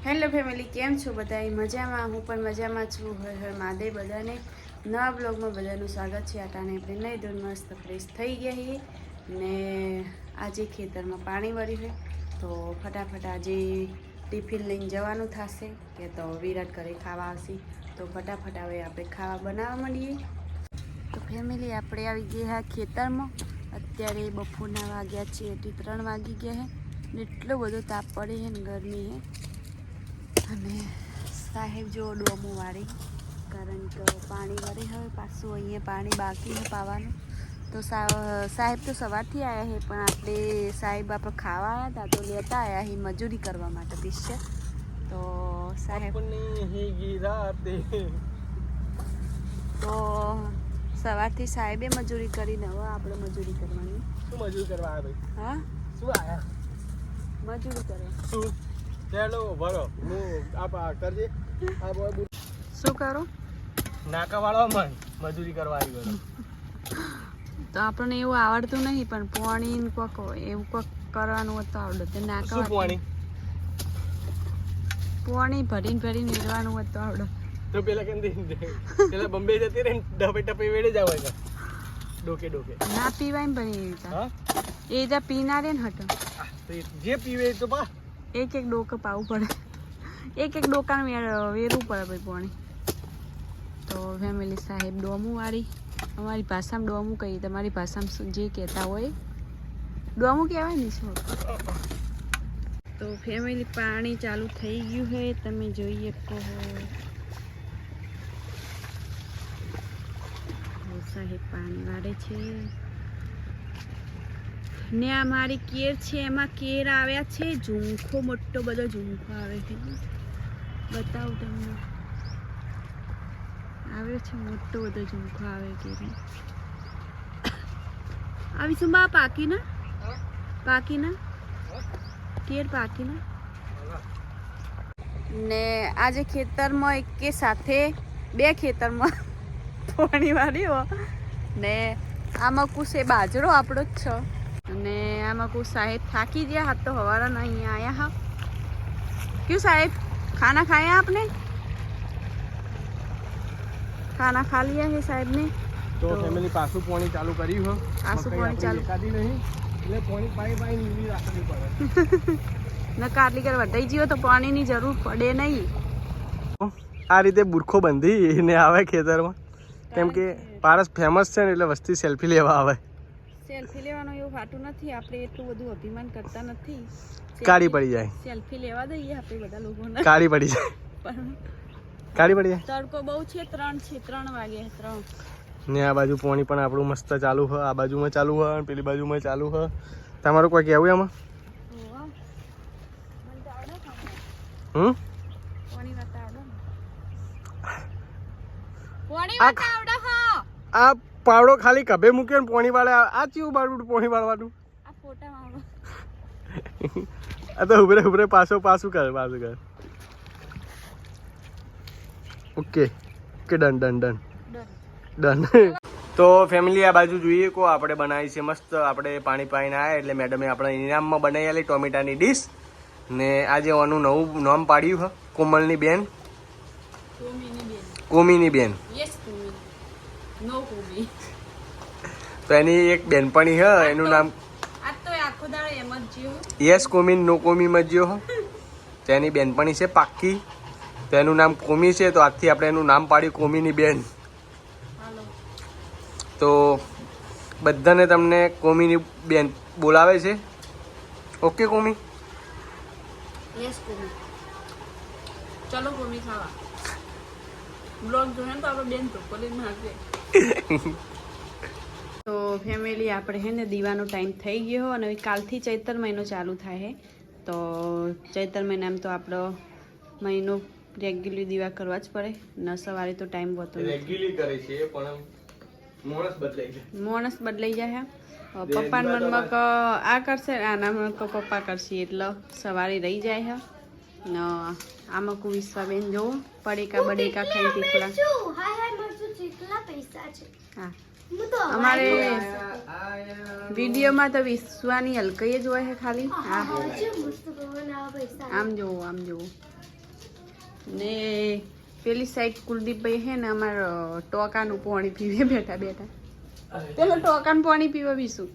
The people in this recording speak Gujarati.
હેલો ફેમિલી, કેમ છો બધા? મજામાં? હું પણ મજામાં છું. હર હર મહાદેવ. બધાને નવા બ્લોગમાં બધાનું સ્વાગત છે. આટાને આપણે નહીં ધોન મસ્ત ફ્રેશ થઈ ગયા છીએ ને આજે ખેતરમાં પાણી વળ્યું છે તો ફટાફટ આજે ટિફિન લઈને જવાનું થશે કે તો વિરાટ ઘરે ખાવા આવશે તો ફટાફટ હવે આપણે ખાવા બનાવવા માંડીએ. તો ફેમિલી આપણે આવી ગયા ખેતરમાં. અત્યારે બપોરના વાગ્યા છે 3 વાગી ગયા છે ને એટલો બધો તાપ પડે છે ને ગરમી છે. અને સાહેબ જો ડોમું વાળી, કારણ કે પાણી વળે હવે પાછું અહીંયા પાણી બાકી છે પાવાનું. તો સાહેબ તો સવારથી આવ્યા છે પણ આપણે સાહેબ આપણે ખાવા આવ્યા હતા તો લેતા આવ્યા છે મજૂરી કરવા માટે પિક્ચર. તો સાહેબ તો સવારથી સાહેબે મજૂરી કરીને હવે આપણે મજૂરી કરવાની. શું મજૂરી કરવા આવ્યા ભાઈ? હા, શું આયા? મજૂરી કરવા. શું ચાલો ભરો હું આ કરજે. આ બોય શું કરું? નાકા વાળો મન મજૂરી કરવા આવી ગયો. તો આપણને એવું આવડતું નહીં પણ પોણી કોક એવું કોક કરવાનું હતું આવડતું. શું નાકા પાણી પોણી ભરીને વેરવાનું હતું આવડતું. તો પેલા કેમ પેલા બોમ્બે જતી રહે ડબે ટપે વેડે જાવ ડોકે ડોકે ના પીવાય ને પણ હા એ જા પીનારે ને હટો જે પીવે તો પા એક ડોકં પાવું પડે. એક ડોકાનું વેરવું પડે ભાઈ પોણી. તો ફેમિલી સાહેબ ડોમું વાળી, અમારી ભાષામાં ડોમું કહીએ, તમારી ભાષામાં જે કહેતા હોય ડોમું કહેવાય ને શું. તો ફેમિલી પાણી ચાલુ થઈ ગયું છે, તમે જોઈએ કહો. સાહેબ પાણી વાળે છે ને આ મારી કેર છે એમાં કેર આવ્યા છે. ઝુમખો મોટો બધો ઝુમખો આવે છે, બતાવું તમને. આવ્યો છે મોટો બધો ઝુમખો આવે કેર. આવી શું બા પાકીના કેર પાકીના. ને આજે ખેતરમાં એકે સાથે 2 ખેતરમાં પાણી વાળ્યું ને આમાં કુશ એ બાજરો આપણો જ છે. અને આમાં કુશ સાહેબ થાકી ગયા હાથ તો હવારના અહીંયા આયા હા. क्यों साहेब खाना खाया आपने? खाना खा लिया है साहेब ने. તો ફેમિલી પાછું પાણી ચાલુ કર્યું હો. પાછું પાણી ચાલુ એકાદી નહીં એટલે પાણી પાઈ નીવી રાખવી પડે. ન કાટલી કર વટાઈ જીવો તો પાણીની જરૂર પડે નહીં. આ રીતે બુરખો બંધી ને આવે ખેતરમાં, કેમ કે પારસ ફેમસ છે ને એટલે વસ્તી સેલ્ફી લેવા આવે. સેલ્ફી લેવાનું એવું ફાટું નથી, આપણે એટલું બધું અભિમાન કરતા નથી. કાળી પડી જાય. સેલ્ફી લેવા દઈએ આપણે બધા લોકોને. કાળી પડી જાય. કાળી પડી જાય. તડકો બહુ છે, 3 વાગે 3. ને આ બાજુ પાણી પણ આપણું મસ્ત ચાલુ છે, આ બાજુમાં ચાલુ છે અને પેલી બાજુમાં ચાલુ છે. તમારું કોઈ કહેવું એમાં? આ પાવડો ખાલી કભે મૂક્યો ને પોણી વાળે આ ચીવું બાળું પોણી વાળવાનું. આ તો ઉભરે પાછું કર. Okay done. તો ફેમિલી આ બાજુ જોઈએ કો આપણે બનાવી છે મસ્ત. આપણે પાણી પાઈને આવ્યા એટલે મેડમે આપણે ઇનામમાં બનાવી આલી ટોમેટાની ડીશ. ને આજે આનું નવું નામ પાડ્યું છે, કોમલની બેન. કોમીની બેન. તો એની એક બેનપણી છે, એનું નામ યસ કોમી નો કોમી મજ્યો હો. તો એની બેનપણી છે પાક્કી, તો એનું નામ કોમી છે. તો આજથી આપણે એનું નામ પાડ્યું કોમીની બેન. તો બધાને તમને કોમીની બેન બોલાવે છે. ઓકે કોમી? યસ કોમી. ચલો કોમી ખાવા. બ્લોગ જોને તો આપણે બેન તો કોલી મારજે. તો ફેમિલી આપણે હે ને દીવાનો ટાઈમ થઈ ગયો અને કાલથી ચૈત્ર મહિનો ચાલુ થાય છે. તો ચૈત્ર મહિનામાં તો આપણો મહિનો રેગ્યુલર દીવા કરવા જ પડે ને. સવારે તો ટાઈમ હોતો નથી, રેગ્યુલર કરે છે પણ માણસ બદલાઈ જાય. પપ્પાને મનમાં આ કરશે, આના મનમાં પપ્પા કરશે એટલે સવારે રહી જાય છે. ને આમાં કો વિશ્વાબેન જોવો પડેકા બડેકા ખાઈ તીખલા. હા, અમારે વિડીયોમાં તો વિશ્વાની હલકઈ જ હોય છે ખાલી. આમ જોવો ને પેલી સાઈડ કુલદીપભાઈ હે ને અમાર ટોકાનું પાણી પીવે બેઠા બેઠા પેલો ટોકાનું પાણી પીવા બીશું